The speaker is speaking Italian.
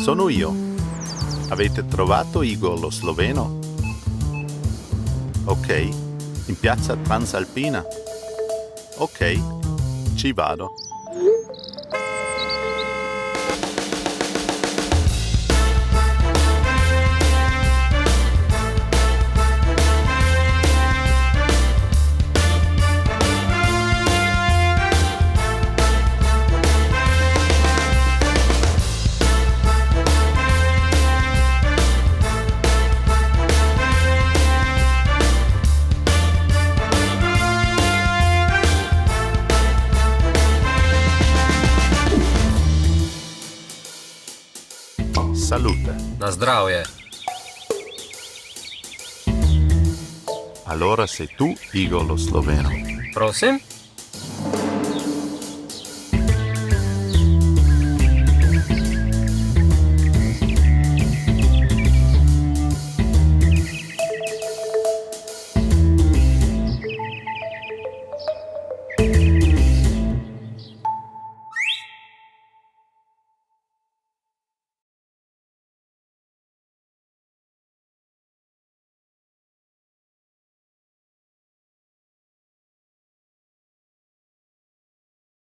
Sono io. Avete trovato Igor lo sloveno? Ok, in piazza Transalpina? Ok, ci vado. Salute. Na zdravje. Allora sei tu Igor lo sloveno. Prosim?